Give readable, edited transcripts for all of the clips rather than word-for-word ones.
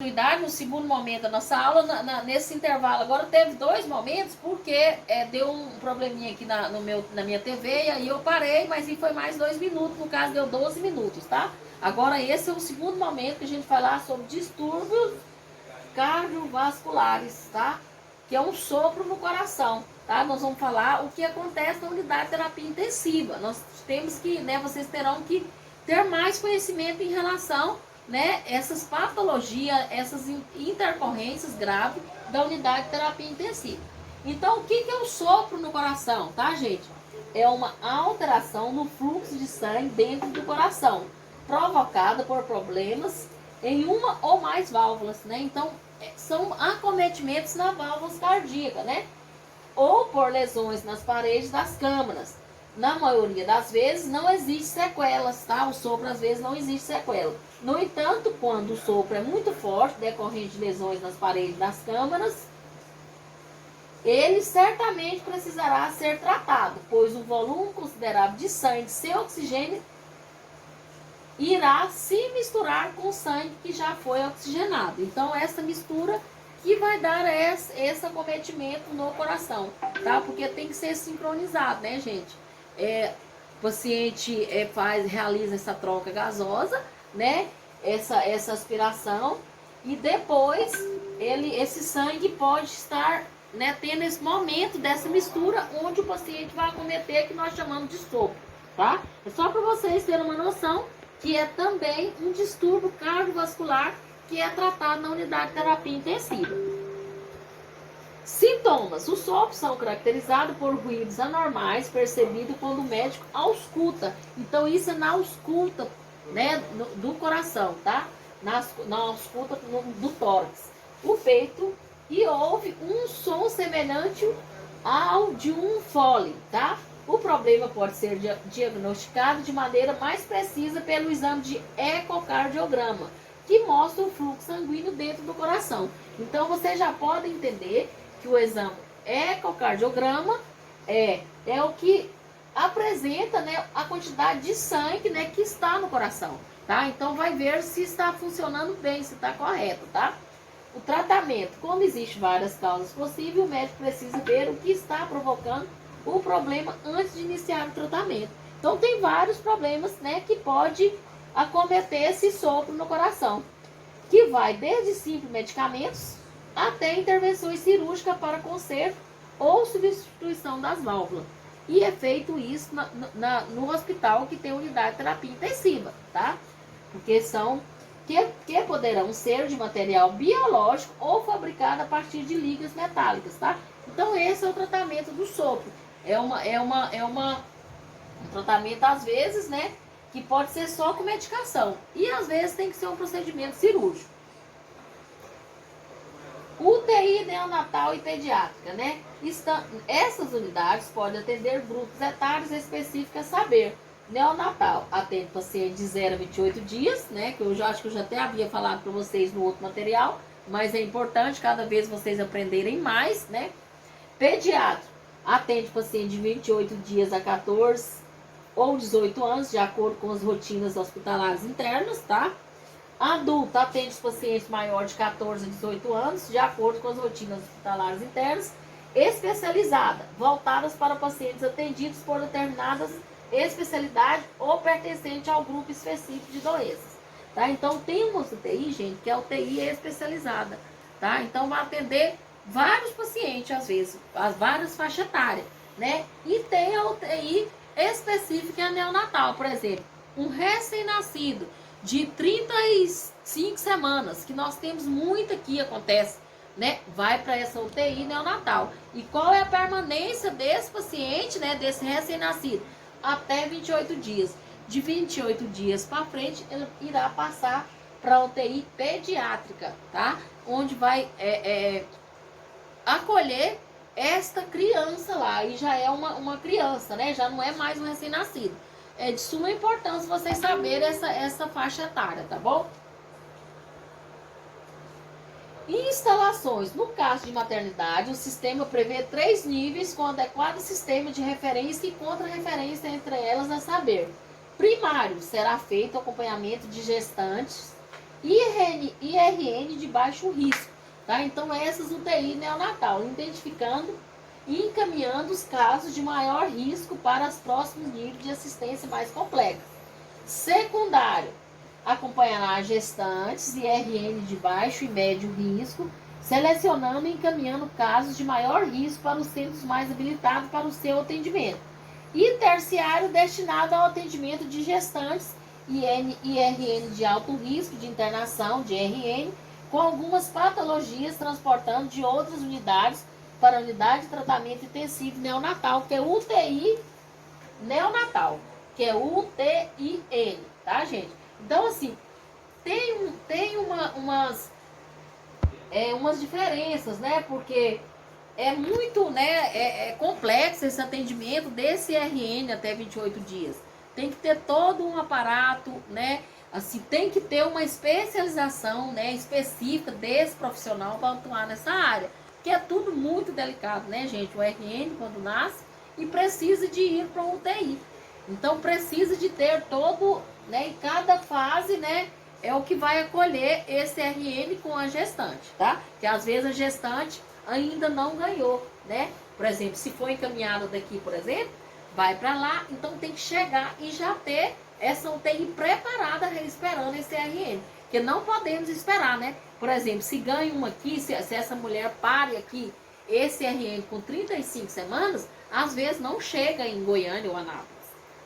No segundo momento da nossa aula, nesse intervalo agora teve 2 momentos, porque deu um probleminha aqui na minha TV, e aí eu parei, mas foi mais 2 minutos, no caso deu 12 minutos, tá? Agora esse é o segundo momento que a gente vai falar sobre distúrbios cardiovasculares, tá? Que é um sopro no coração, tá? Nós vamos falar o que acontece na unidade de terapia intensiva. Nós temos que, vocês terão que ter mais conhecimento em relação, essas patologias, essas intercorrências graves da unidade de terapia intensiva. Então, o que é o sopro no coração, tá, gente? É uma alteração no fluxo de sangue dentro do coração, provocada por problemas em uma ou mais válvulas, né? Então, são acometimentos na válvula cardíaca, né? Ou por lesões nas paredes das câmaras. Na maioria das vezes não existe sequelas, tá? O sopro às vezes não existe sequela. No entanto, quando o sopro é muito forte, decorrente de lesões nas paredes das câmaras, ele certamente precisará ser tratado, pois o volume considerável de sangue sem oxigênio irá se misturar com o sangue que já foi oxigenado. Então, essa mistura que vai dar esse acometimento no coração, tá? Porque tem que ser sincronizado, né, gente? O paciente realiza essa troca gasosa, né? Essa aspiração, e depois esse sangue pode estar, tendo esse momento dessa mistura, onde o paciente vai acometer, que nós chamamos de sopro, tá? É só para vocês terem uma noção que é também um distúrbio cardiovascular que é tratado na unidade de terapia intensiva. Sintomas. Os sopros são caracterizados por ruídos anormais percebidos quando o médico ausculta. Então, isso é na ausculta, do coração, tá? Na ausculta do tórax. O peito, e houve um som semelhante ao de um fole, tá? O problema pode ser diagnosticado de maneira mais precisa pelo exame de ecocardiograma, que mostra o fluxo sanguíneo dentro do coração. Então, você já pode entender que o exame ecocardiograma é o que apresenta, a quantidade de sangue, que está no coração, tá? Então, vai ver se está funcionando bem, se está correto, tá? O tratamento, como existem várias causas possíveis, o médico precisa ver o que está provocando o problema antes de iniciar o tratamento. Então, tem vários problemas, que pode acometer esse sopro no coração, que vai desde simples medicamentos até intervenções cirúrgicas para conserto ou substituição das válvulas. E é feito isso no hospital que tem unidade de terapia intensiva, tá? Porque são que poderão ser de material biológico ou fabricado a partir de ligas metálicas, tá? Então, esse é o tratamento do sopro. É um tratamento, às vezes, que pode ser só com medicação. E, às vezes, tem que ser um procedimento cirúrgico. UTI neonatal e pediátrica, essas unidades podem atender grupos etários específicos, a saber, neonatal atende paciente de 0 a 28 dias, que eu acho que eu já até havia falado para vocês no outro material, mas é importante cada vez vocês aprenderem mais, Pediátrico atende paciente de 28 dias a 14 ou 18 anos, de acordo com as rotinas hospitalares internas, tá? Adulto atende os pacientes maiores de 14 a 18 anos, de acordo com as rotinas hospitalares internas. Especializada, voltadas para pacientes atendidos por determinadas especialidades ou pertencente ao grupo específico de doenças, tá? Então, tem uma UTI, gente, que é a UTI especializada, tá? Então, vai atender vários pacientes, às vezes, as várias faixas etárias, E tem a UTI específica, que é a neonatal, por exemplo, um recém-nascido de 35 semanas, que nós temos muito aqui, acontece, vai para essa UTI neonatal. E qual é a permanência desse paciente, desse recém-nascido? Até 28 dias. De 28 dias para frente, ele irá passar para a UTI pediátrica, tá? Onde vai acolher esta criança lá, e já é uma criança, já não é mais um recém-nascido. É de suma importância vocês saberem essa faixa etária, tá bom? Instalações. No caso de maternidade, o sistema prevê 3 níveis com adequado sistema de referência e contra-referência entre elas, a saber, primário, será feito acompanhamento de gestantes IRN de baixo risco, tá? Então, essas UTI neonatal, identificando e encaminhando os casos de maior risco para os próximos níveis de assistência mais complexos. Secundário, acompanhará gestantes IRN de baixo e médio risco, selecionando e encaminhando casos de maior risco para os centros mais habilitados para o seu atendimento. E terciário, destinado ao atendimento de gestantes IRN de alto risco de internação, de RN, com algumas patologias, transportando de outras unidades para a unidade de tratamento intensivo neonatal, que é UTI neonatal, que é UTIN, tá, gente? Então, assim, tem umas diferenças, né? Porque é muito, né, complexo esse atendimento desse RN até 28 dias. Tem que ter todo um aparato, né? Assim, tem que ter uma especialização, né, específica desse profissional para atuar nessa área. Que é tudo muito delicado, né, gente? O RN, quando nasce, e precisa de ir para o UTI. Então, precisa de ter todo, né, em cada fase, né, é o que vai acolher esse RN com a gestante, tá? Que às vezes a gestante ainda não ganhou, né? Por exemplo, se for encaminhada daqui, por exemplo, vai para lá, então tem que chegar e já ter essa UTI preparada esperando esse RN. Porque não podemos esperar, né? Por exemplo, se ganha uma aqui, se essa mulher pare aqui, esse RN com 35 semanas, às vezes não chega em Goiânia ou Anápolis,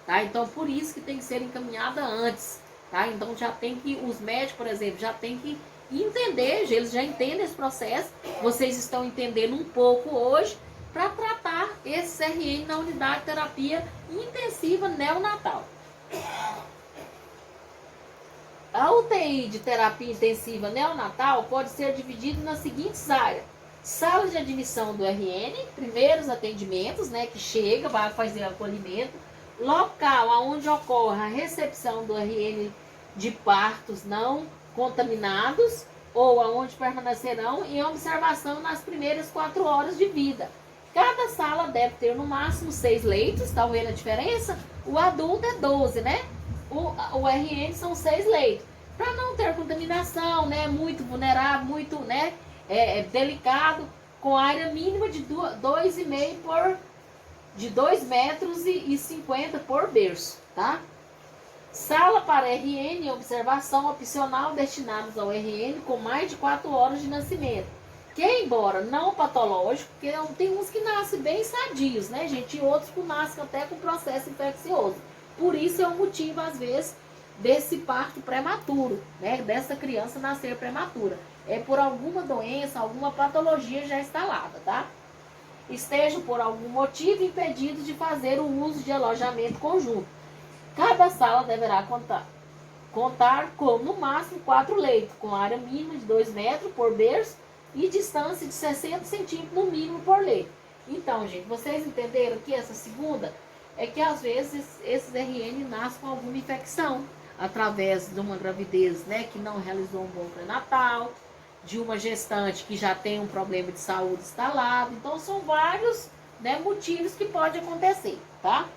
tá? Então, por isso que tem que ser encaminhada antes, tá? Então, já tem que, os médicos, por exemplo, já tem que entender, eles já entendem esse processo, vocês estão entendendo um pouco hoje, para tratar esse RN na unidade de terapia intensiva neonatal. A UTI de terapia intensiva neonatal pode ser dividida nas seguintes áreas: sala de admissão do RN, primeiros atendimentos, né, que chega, vai fazer acolhimento, local onde ocorre a recepção do RN de partos não contaminados, ou aonde permanecerão em observação nas primeiras 4 horas de vida. Cada sala deve ter no máximo 6 leitos, tá vendo a diferença? O adulto é 12, né? O RN são 6 leitos. Para não ter contaminação, né? Muito vulnerável, muito, né? Delicado, com área mínima de 2,5 por de 2,50 metros por berço, tá? Sala para RN e observação opcional destinados ao RN com mais de 4 horas de nascimento. Que, embora não patológico, porque tem uns que nascem bem sadios, né, gente? E outros que nascem até com processo infeccioso. Por isso é um motivo, às vezes, desse parto prematuro, né? Dessa criança nascer prematura. É por alguma doença, alguma patologia já instalada, tá? Estejam por algum motivo impedidos de fazer o uso de alojamento conjunto. Cada sala deverá contar com, no máximo, 4 leitos, com área mínima de 2 metros por berço e distância de 60 centímetros no mínimo por leito. Então, gente, vocês entenderam que essa segunda é que às vezes esses RN nascem com alguma infecção, através de uma gravidez, né, que não realizou um bom pré-natal, de uma gestante que já tem um problema de saúde instalado. Então, são vários, né, motivos que pode acontecer, tá?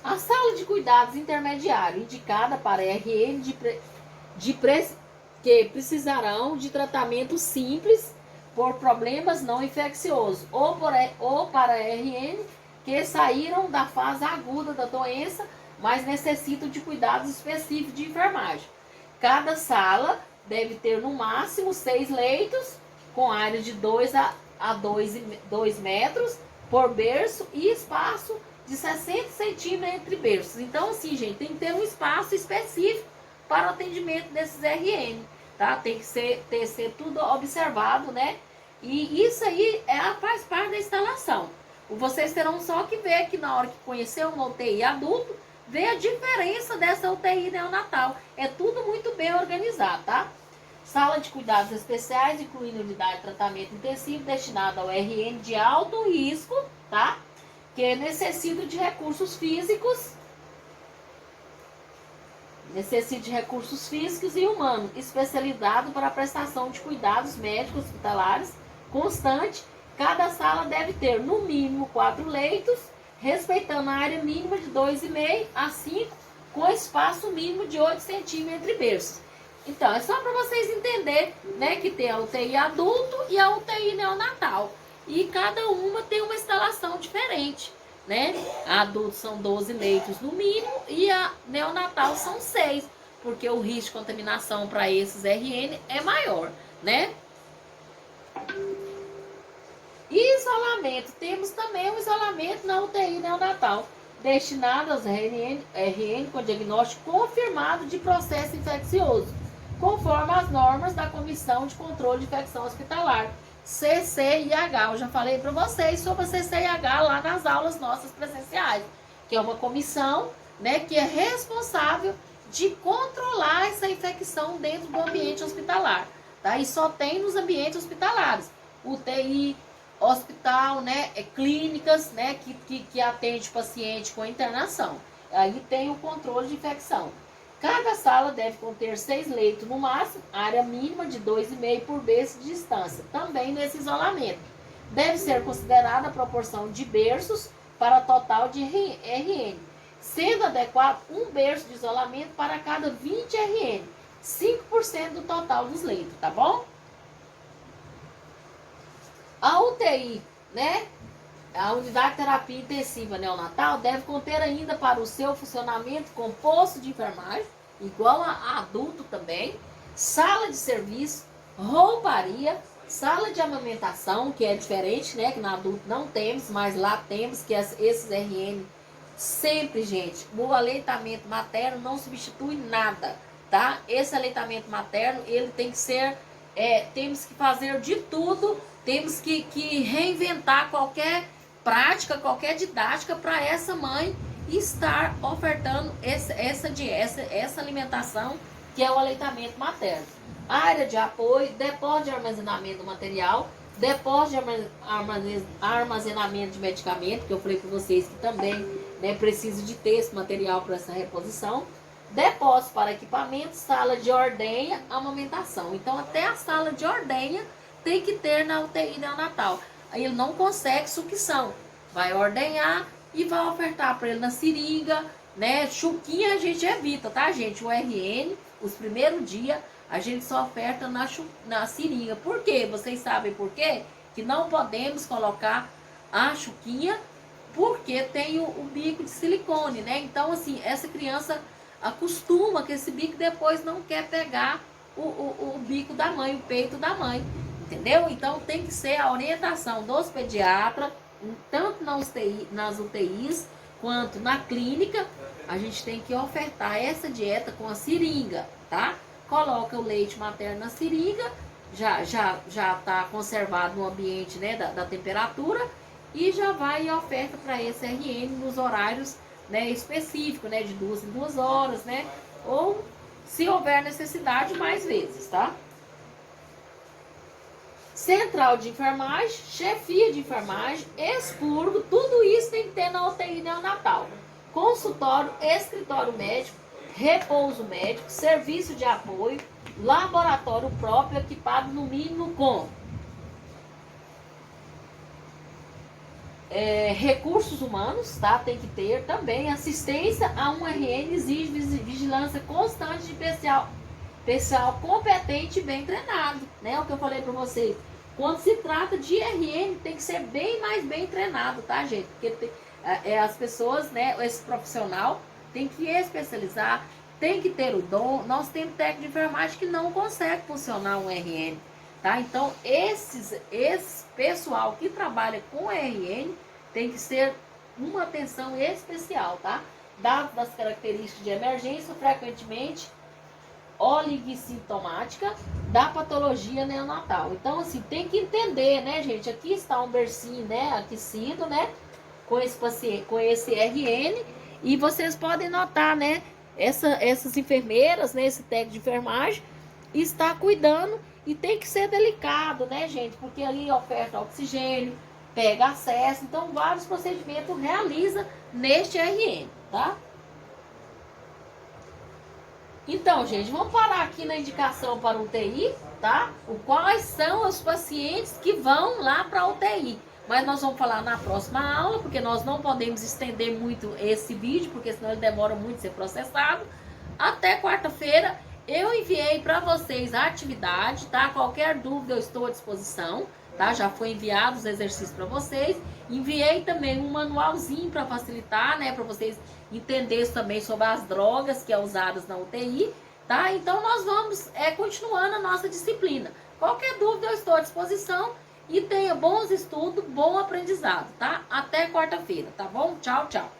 A sala de cuidados intermediário, indicada para RN que precisarão de tratamento simples por problemas não infecciosos, ou para RN que saíram da fase aguda da doença, mas necessitam de cuidados específicos de enfermagem. Cada sala deve ter no máximo 6 leitos, com área de 2 a 2 metros por berço e espaço de 60 centímetros entre berços. Então, assim, gente, tem que ter um espaço específico para o atendimento desses RN, tá? Tem que ser tudo observado, né? E isso aí faz parte da instalação. Vocês terão só que ver que na hora que conhecer uma UTI adulto, ver a diferença dessa UTI neonatal. É tudo muito bem organizado, tá? Sala de cuidados especiais, incluindo unidade de tratamento intensivo destinada ao RN de alto risco, tá? Que necessita de recursos físicos, e humanos, especializado para a prestação de cuidados médicos hospitalares constante. Cada sala deve ter no mínimo 4 leitos, respeitando a área mínima de 2,5 a 5 com espaço mínimo de 8 centímetros entre berços. Então, é só para vocês entenderem, né, que tem a UTI adulto e a UTI neonatal. E cada uma tem uma instalação diferente, né? A adulto são 12 leitos no mínimo e a neonatal são 6, porque o risco de contaminação para esses RN é maior, né? E isolamento, temos também o isolamento na UTI neonatal, destinado aos RN com diagnóstico confirmado de processo infeccioso, conforme as normas da Comissão de Controle de Infecção Hospitalar, CCIH. Eu já falei para vocês sobre a CCIH lá nas aulas nossas presenciais, que é uma comissão, né, que é responsável de controlar essa infecção dentro do ambiente hospitalar, tá? E só tem nos ambientes hospitalares, UTI, hospital, né, clínicas, né, que atende o paciente com internação. Aí tem o controle de infecção. Cada sala deve conter 6 leitos no máximo, área mínima de 2,5 por berço de distância, também nesse isolamento. Deve ser considerada a proporção de berços para total de RN, sendo adequado um berço de isolamento para cada 20 RN, 5% do total dos leitos, tá bom? A UTI, né, a unidade de terapia intensiva neonatal, deve conter ainda para o seu funcionamento com posto de enfermagem, igual a adulto também, sala de serviço, rouparia, sala de amamentação, que é diferente, né, que no adulto não temos, mas lá temos, que esses RN sempre, gente, o aleitamento materno não substitui nada, tá? Esse aleitamento materno, ele tem que ser, temos que fazer de tudo, temos que reinventar qualquer prática, qualquer didática para essa mãe estar ofertando essa alimentação, que é o aleitamento materno. Área de apoio, depósito de armazenamento do material, depósito de armazenamento de medicamento, que eu falei para vocês que também, né, precisa de ter esse material para essa reposição, depósito para equipamento, sala de ordenha, amamentação. Então, até a sala de ordenha tem que ter na UTI neonatal. Aí ele não consegue sucção, vai ordenhar e vai ofertar para ele na seringa, né? Chuquinha a gente evita, tá, gente? O RN, os primeiros dias, a gente só oferta na seringa. Por quê? Vocês sabem por quê? Que não podemos colocar a chuquinha, porque tem o bico de silicone, né? Então, assim, essa criança acostuma que esse bico depois não quer pegar o bico da mãe, o peito da mãe. Entendeu? Então tem que ser a orientação dos pediatras, tanto nas UTIs quanto na clínica. A gente tem que ofertar essa dieta com a seringa, tá? Coloca o leite materno na seringa, já está conservado no ambiente, né, da temperatura, e já vai e oferta para esse RN nos horários, né, específicos, né, de 2 em 2 horas, né? Ou se houver necessidade, mais vezes, tá? Central de enfermagem, chefia de enfermagem, expurgo, tudo isso tem que ter na UTI neonatal. Consultório, escritório médico, repouso médico, serviço de apoio, laboratório próprio equipado no mínimo com recursos humanos, tá? Tem que ter também assistência a um RN, exige vigilância constante de pessoal competente e bem treinado, né? O que eu falei para vocês. Quando se trata de RN, tem que ser bem mais bem treinado, tá, gente? Porque as pessoas, né, esse profissional tem que especializar, tem que ter o dom. Nós temos técnico de enfermagem que não consegue funcionar um RN, tá? Então, esse pessoal que trabalha com RN tem que ser uma atenção especial, tá? Dadas das características de emergência, frequentemente oligossintomática da patologia neonatal. Então, assim, tem que entender, né, gente? Aqui está um bercinho, né, aquecido, né, com esse paciente, com esse RN, e vocês podem notar, né, essas enfermeiras, né, esse técnico de enfermagem está cuidando, e tem que ser delicado, né, gente? Porque ali oferta oxigênio, pega acesso, então vários procedimentos realiza neste RN, tá? Então, gente, vamos parar aqui na indicação para UTI, tá? Quais são os pacientes que vão lá para UTI? mas nós vamos falar na próxima aula, porque nós não podemos estender muito esse vídeo, porque senão ele demora muito a ser processado. Até quarta-feira eu enviei para vocês a atividade, tá? Qualquer dúvida eu estou à disposição, tá? Já foi enviado os exercícios para vocês. Enviei também um manualzinho para facilitar, né? Para vocês entenderem também sobre as drogas que é usadas na UTI, tá? Então nós vamos continuando a nossa disciplina. Qualquer dúvida eu estou à disposição e tenha bons estudos, bom aprendizado, tá? Até quarta-feira, tá bom? Tchau, tchau.